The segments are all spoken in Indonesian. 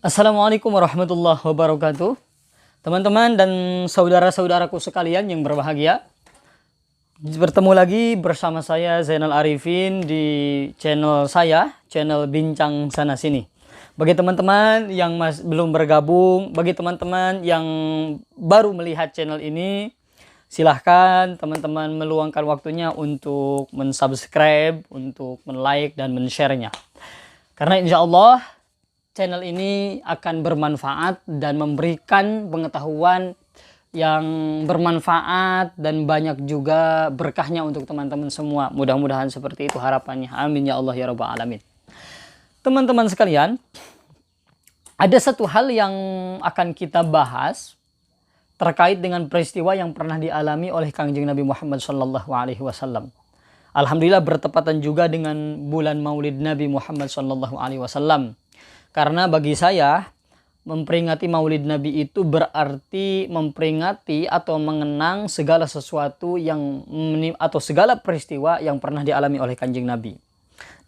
Assalamualaikum warahmatullahi wabarakatuh. Teman-teman dan saudara-saudaraku sekalian yang berbahagia, bertemu lagi bersama saya Zainal Arifin di channel saya, channel Bincang Sana Sini. Bagi teman-teman yang belum bergabung, bagi teman-teman yang baru melihat channel ini, silahkan teman-teman meluangkan waktunya untuk mensubscribe, untuk men-like dan men-share-nya. Karena insya Allah channel ini akan bermanfaat dan memberikan pengetahuan yang bermanfaat dan banyak juga berkahnya untuk teman-teman semua. Mudah-mudahan seperti itu harapannya. Amin ya Allah ya Rabbal Alamin. Teman-teman sekalian, ada satu hal yang akan kita bahas terkait dengan peristiwa yang pernah dialami oleh Kangjeng Nabi Muhammad SAW. Alhamdulillah bertepatan juga dengan bulan Maulid Nabi Muhammad SAW. Karena bagi saya, memperingati Maulid Nabi itu berarti memperingati atau mengenang segala sesuatu yang atau segala peristiwa yang pernah dialami oleh Kanjeng Nabi.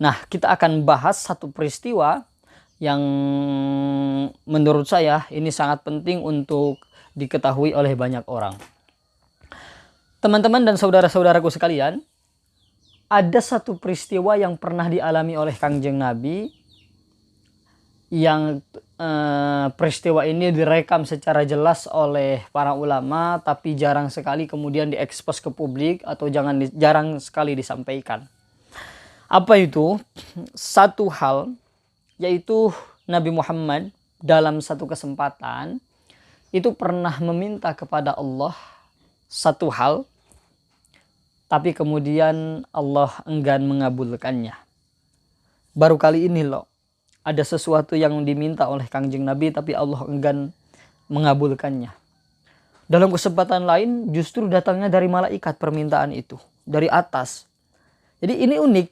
Nah, kita akan bahas satu peristiwa yang menurut saya ini sangat penting untuk diketahui oleh banyak orang. Teman-teman dan saudara-saudaraku sekalian, ada satu peristiwa yang pernah dialami oleh Kanjeng Nabi yang peristiwa ini direkam secara jelas oleh para ulama, tapi jarang sekali kemudian diekspos ke publik atau jarang sekali disampaikan. Apa itu? Satu hal, yaitu Nabi Muhammad dalam satu kesempatan itu pernah meminta kepada Allah satu hal, tapi kemudian Allah enggan mengabulkannya. Baru kali ini loh, ada sesuatu yang diminta oleh Kangjeng Nabi tapi Allah enggan mengabulkannya. Dalam kesempatan lain justru datangnya dari malaikat permintaan itu, dari atas. Jadi ini unik,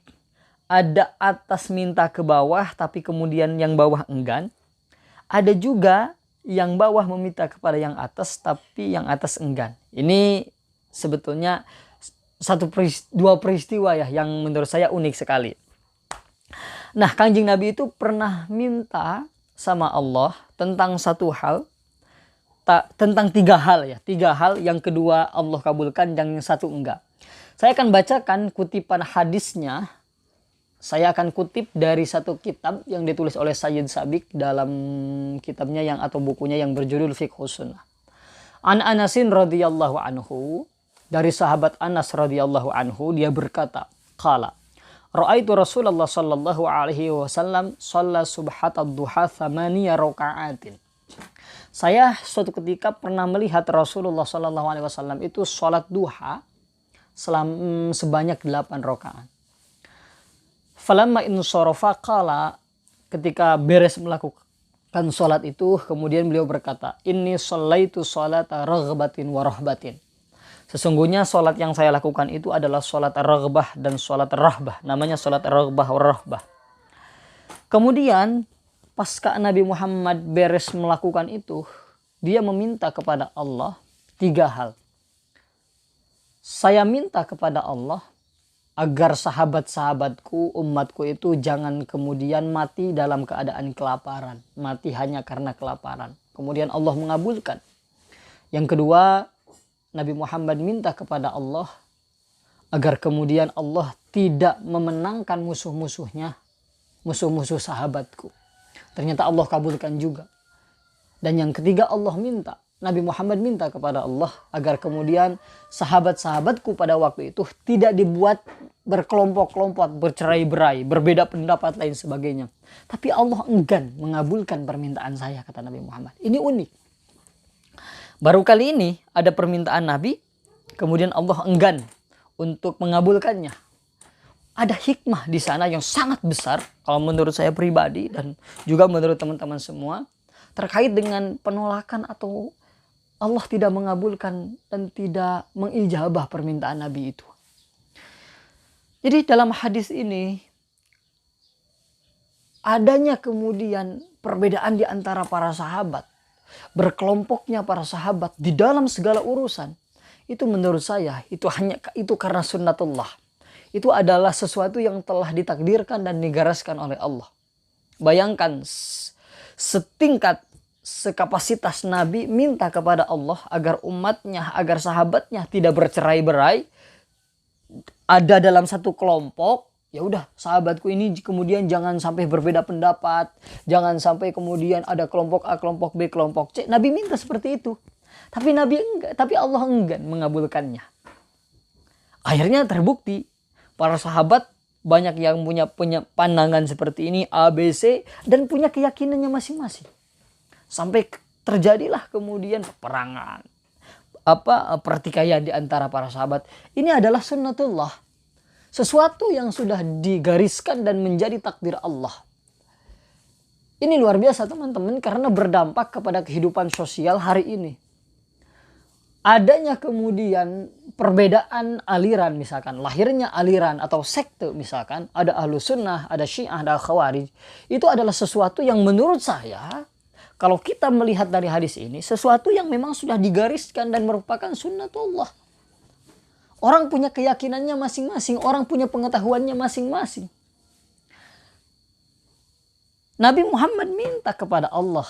ada atas minta ke bawah tapi kemudian yang bawah enggan. Ada juga yang bawah meminta kepada yang atas tapi yang atas enggan. Ini sebetulnya dua peristiwa ya yang menurut saya unik sekali. Nah, Kanjeng Nabi itu pernah minta sama Allah tentang satu hal, tentang tiga hal ya. Tiga hal, yang kedua Allah kabulkan, yang satu enggak. Saya akan bacakan kutipan hadisnya. Saya akan kutip dari satu kitab yang ditulis oleh Sayyid Sabiq dalam kitabnya yang atau bukunya yang berjudul Fiqhus Sunnah. An Anasin radhiyallahu anhu, dari sahabat Anas radhiyallahu anhu, dia berkata, qala Ra'aitu Rasulullah sallallahu alaihi wasallam shalla subhatad duha thamaniya raka'atin. Saya suatu ketika pernah melihat Rasulullah sallallahu alaihi wasallam itu salat duha sebanyak 8 rakaat. Falamma insarafa qala, ketika beres melakukan salat itu kemudian beliau berkata, inni shallaitu salata raghbatin wa rahbatin. Sesungguhnya sholat yang saya lakukan itu adalah sholat raghbah dan sholat rahbah. Namanya sholat raghbah rahbah. Kemudian pasca Nabi Muhammad beres melakukan itu, dia meminta kepada Allah 3 hal. Saya minta kepada Allah agar sahabat-sahabatku, umatku itu jangan kemudian mati dalam keadaan kelaparan. Mati hanya karena kelaparan. Kemudian Allah mengabulkan. Yang kedua, Nabi Muhammad minta kepada Allah agar kemudian Allah tidak memenangkan musuh-musuhnya, musuh-musuh sahabatku. Ternyata Allah kabulkan juga. Dan yang ketiga, Nabi Muhammad minta kepada Allah agar kemudian sahabat-sahabatku pada waktu itu tidak dibuat berkelompok-kelompok, bercerai-berai, berbeda pendapat lain sebagainya. Tapi Allah enggan mengabulkan permintaan saya, kata Nabi Muhammad. Ini unik. Baru kali ini ada permintaan Nabi, kemudian Allah enggan untuk mengabulkannya. Ada hikmah di sana yang sangat besar, kalau menurut saya pribadi dan juga menurut teman-teman semua, terkait dengan penolakan atau Allah tidak mengabulkan dan tidak mengijabah permintaan Nabi itu. Jadi dalam hadis ini, adanya kemudian perbedaan di antara para sahabat, berkelompoknya para sahabat di dalam segala urusan, itu menurut saya itu karena sunnatullah. Itu adalah sesuatu yang telah ditakdirkan dan digariskan oleh Allah. Bayangkan setingkat, sekapasitas Nabi minta kepada Allah agar umatnya, agar sahabatnya tidak bercerai-berai, ada dalam satu kelompok. Ya udah, sahabatku ini kemudian jangan sampai berbeda pendapat, jangan sampai kemudian ada kelompok A, kelompok B, kelompok C. Nabi minta seperti itu. Tapi Allah enggan mengabulkannya. Akhirnya terbukti para sahabat banyak yang punya pandangan seperti ini, A, B, C, dan punya keyakinannya masing-masing. Sampai terjadilah kemudian peperangan, pertikaian di antara para sahabat. Ini adalah sunnatullah, sesuatu yang sudah digariskan dan menjadi takdir Allah. Ini luar biasa teman-teman, karena berdampak kepada kehidupan sosial hari ini. Adanya kemudian perbedaan aliran, misalkan lahirnya aliran atau sekte, misalkan ada ahlu sunnah, ada syiah, ada khawarij. Itu adalah sesuatu yang menurut saya, kalau kita melihat dari hadis ini, sesuatu yang memang sudah digariskan dan merupakan sunnatullah. Orang punya keyakinannya masing-masing, orang punya pengetahuannya masing-masing. Nabi Muhammad minta kepada Allah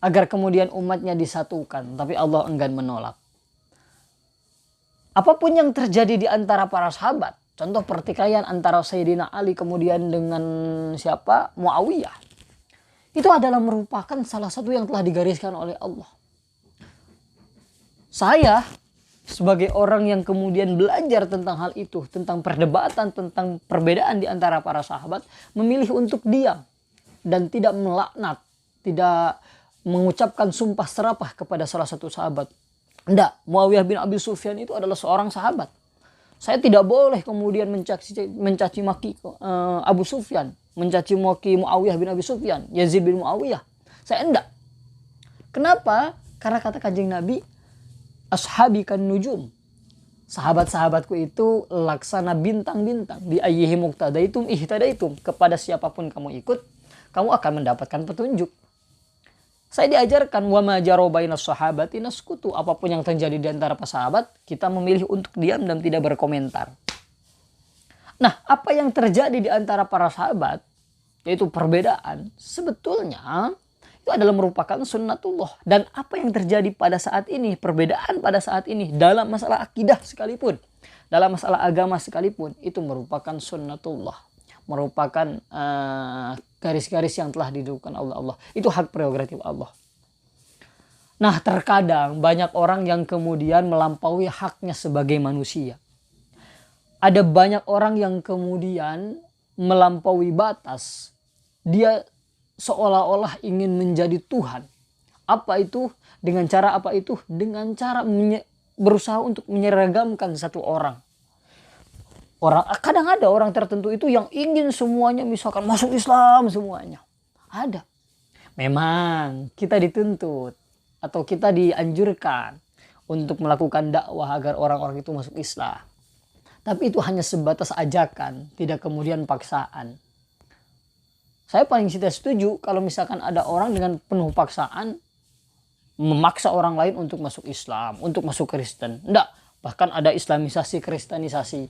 agar kemudian umatnya disatukan, tapi Allah enggan menolak. Apapun yang terjadi di antara para sahabat, contoh pertikaian antara Sayyidina Ali kemudian dengan siapa? Muawiyah. Itu adalah merupakan salah satu yang telah digariskan oleh Allah. Saya sebagai orang yang kemudian belajar tentang hal itu, tentang perdebatan, tentang perbedaan di antara para sahabat, memilih untuk diam dan tidak melaknat, tidak mengucapkan sumpah serapah kepada salah satu sahabat. Tidak, Muawiyah bin Abi Sufyan itu adalah seorang sahabat. Saya tidak boleh kemudian mencaci maki Abu Sufyan, mencaci maki Muawiyah bin Abi Sufyan, Yazid bin Muawiyah. Saya enggak. Kenapa? Karena kata Kanjeng Nabi, ashabi kan nujum. Sahabat-sahabatku itu laksana bintang-bintang. Bi ayyihi muqtadaitum ihtadaitum. Kepada siapapun kamu ikut, kamu akan mendapatkan petunjuk. Saya diajarkan wa ma jaro bainas sahabati naskutu. Apapun yang terjadi di antara para sahabat, kita memilih untuk diam dan tidak berkomentar. Nah, apa yang terjadi di antara para sahabat, yaitu perbedaan, sebetulnya itu adalah merupakan sunnatullah. Dan apa yang terjadi pada saat ini, perbedaan pada saat ini, dalam masalah akidah sekalipun, dalam masalah agama sekalipun, itu merupakan sunnatullah. Merupakan garis-garis yang telah ditentukan oleh Allah. Itu hak prerogatif Allah. Nah, terkadang banyak orang yang kemudian melampaui haknya sebagai manusia. Ada banyak orang yang kemudian melampaui batas. Dia seolah-olah ingin menjadi Tuhan. Apa itu? Dengan cara apa itu? Dengan cara berusaha untuk menyeragamkan satu orang. Kadang ada orang tertentu itu yang ingin semuanya misalkan masuk Islam semuanya. Ada. Memang kita dituntut atau kita dianjurkan untuk melakukan dakwah agar orang-orang itu masuk Islam. Tapi itu hanya sebatas ajakan, tidak kemudian paksaan. Saya paling tidak setuju kalau misalkan ada orang dengan penuh paksaan memaksa orang lain untuk masuk Islam, untuk masuk Kristen. Enggak, bahkan ada islamisasi, kristenisasi.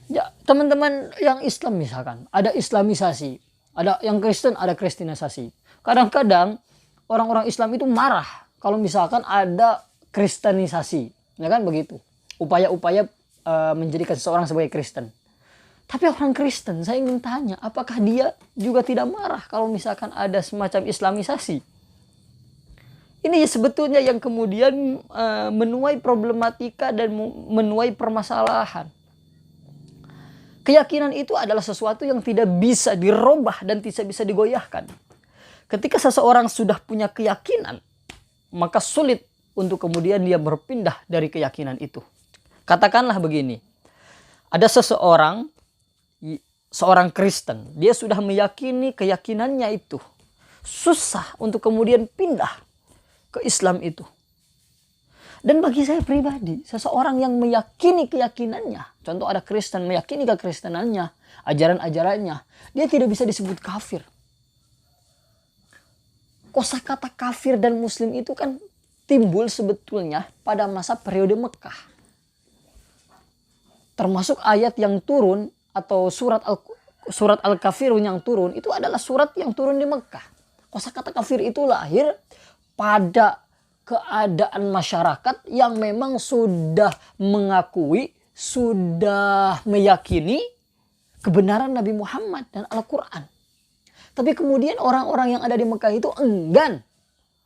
Ya, teman-teman yang Islam misalkan, ada islamisasi, ada yang Kristen, ada kristenisasi. Kadang-kadang orang-orang Islam itu marah kalau misalkan ada kristenisasi, ya kan begitu. Upaya-upaya menjadikan seseorang sebagai Kristen. Tapi orang Kristen, saya ingin tanya, apakah dia juga tidak marah kalau misalkan ada semacam islamisasi? Ini sebetulnya yang kemudian menuai problematika dan menuai permasalahan. Keyakinan itu adalah sesuatu yang tidak bisa dirubah dan tidak bisa digoyahkan. Ketika seseorang sudah punya keyakinan, maka sulit untuk kemudian dia berpindah dari keyakinan itu. Katakanlah begini, ada seorang Kristen, dia sudah meyakini keyakinannya itu. Susah untuk kemudian pindah ke Islam itu. Dan bagi saya pribadi, seseorang yang meyakini keyakinannya, contoh ada Kristen meyakini kekristenannya, ajaran-ajarannya, dia tidak bisa disebut kafir. Kosakata kafir dan muslim itu kan timbul sebetulnya pada masa periode Mekah. Termasuk ayat yang turun atau surat Al-Kafirun yang turun, itu adalah surat yang turun di Mekah. Kosakata kafir itu lahir pada keadaan masyarakat yang memang sudah mengakui, sudah meyakini kebenaran Nabi Muhammad dan Al-Quran. Tapi kemudian orang-orang yang ada di Mekah itu enggan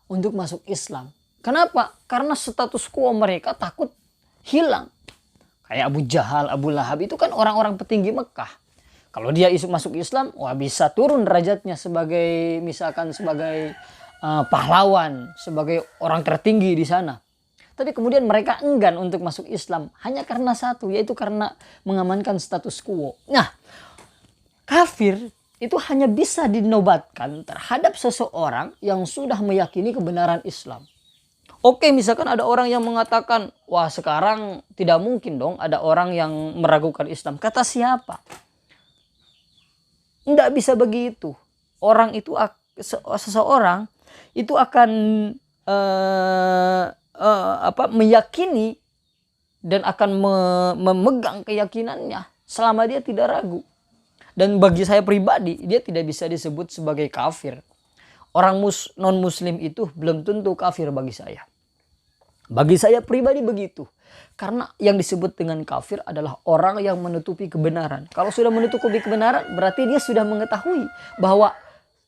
untuk masuk Islam. Kenapa? Karena status quo mereka takut hilang. Kayak Abu Jahal, Abu Lahab itu kan orang-orang petinggi Mekah. Kalau dia masuk Islam, wah bisa turun derajatnya sebagai misalkan sebagai pahlawan, sebagai orang tertinggi di sana. Tapi kemudian mereka enggan untuk masuk Islam hanya karena satu, yaitu karena mengamankan status quo. Nah, kafir itu hanya bisa dinobatkan terhadap seseorang yang sudah meyakini kebenaran Islam. Oke, misalkan ada orang yang mengatakan, wah sekarang tidak mungkin dong ada orang yang meragukan Islam. Kata siapa? Tidak bisa begitu. Orang itu, seseorang itu akan meyakini dan akan memegang keyakinannya selama dia tidak ragu. Dan bagi saya pribadi, dia tidak bisa disebut sebagai kafir. Orang non-muslim itu belum tentu kafir bagi saya. Bagi saya pribadi begitu. Karena yang disebut dengan kafir adalah orang yang menutupi kebenaran. Kalau sudah menutupi kebenaran, berarti dia sudah mengetahui bahwa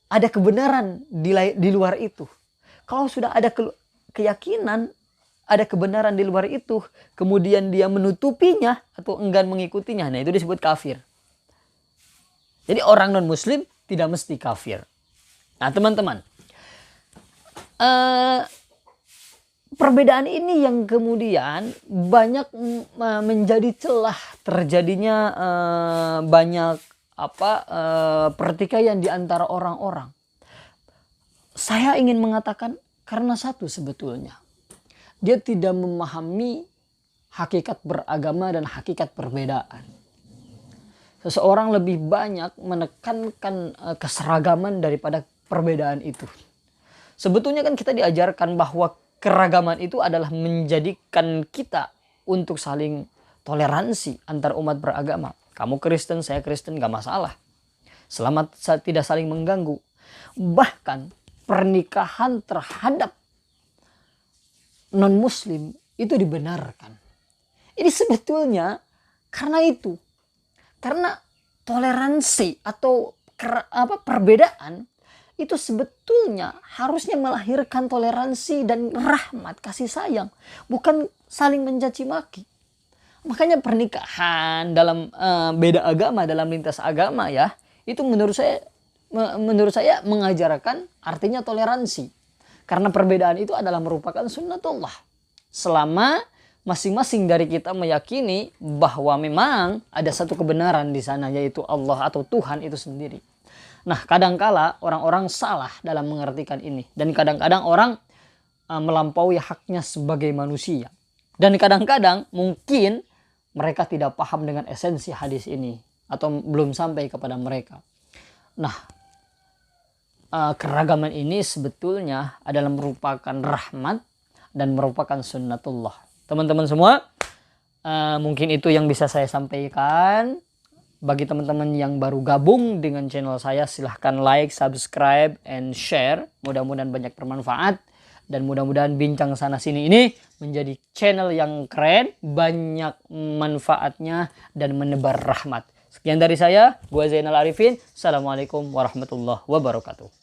ada kebenaran di luar itu. Kalau sudah ada keyakinan, ada kebenaran di luar itu, kemudian dia menutupinya atau enggan mengikutinya, nah itu disebut kafir. Jadi orang non-muslim tidak mesti kafir. Nah teman-teman, perbedaan ini yang kemudian banyak menjadi celah terjadinya banyak pertikaian di antara orang-orang. Saya ingin mengatakan karena satu sebetulnya. Dia tidak memahami hakikat beragama dan hakikat perbedaan. Seseorang lebih banyak menekankan keseragaman daripada perbedaan itu. Sebetulnya kan kita diajarkan bahwa keragaman itu adalah menjadikan kita untuk saling toleransi antar umat beragama. Kamu Kristen, saya Kristen, gak masalah. Selama tidak saling mengganggu. Bahkan pernikahan terhadap non-muslim itu dibenarkan. Ini sebetulnya karena itu. Karena toleransi atau perbedaan itu sebetulnya harusnya melahirkan toleransi dan rahmat, kasih sayang. Bukan saling mencaci maki. Makanya pernikahan dalam beda agama, dalam lintas agama ya, itu menurut saya mengajarkan artinya toleransi. Karena perbedaan itu adalah merupakan sunnatullah. Selama masing-masing dari kita meyakini bahwa memang ada satu kebenaran di sana, yaitu Allah atau Tuhan itu sendiri. Nah, kadangkala orang-orang salah dalam mengartikan ini. Dan kadang-kadang orang melampaui haknya sebagai manusia. Dan kadang-kadang mungkin mereka tidak paham dengan esensi hadis ini. Atau belum sampai kepada mereka. Nah, keragaman ini sebetulnya adalah merupakan rahmat dan merupakan sunnatullah. Teman-teman semua, mungkin itu yang bisa saya sampaikan. Bagi teman-teman yang baru gabung dengan channel saya, silahkan like, subscribe, and share. Mudah-mudahan banyak bermanfaat. Dan mudah-mudahan bincang sana sini ini menjadi channel yang keren, banyak manfaatnya, dan menebar rahmat. Sekian dari saya, gue Zainal Arifin. Assalamualaikum warahmatullahi wabarakatuh.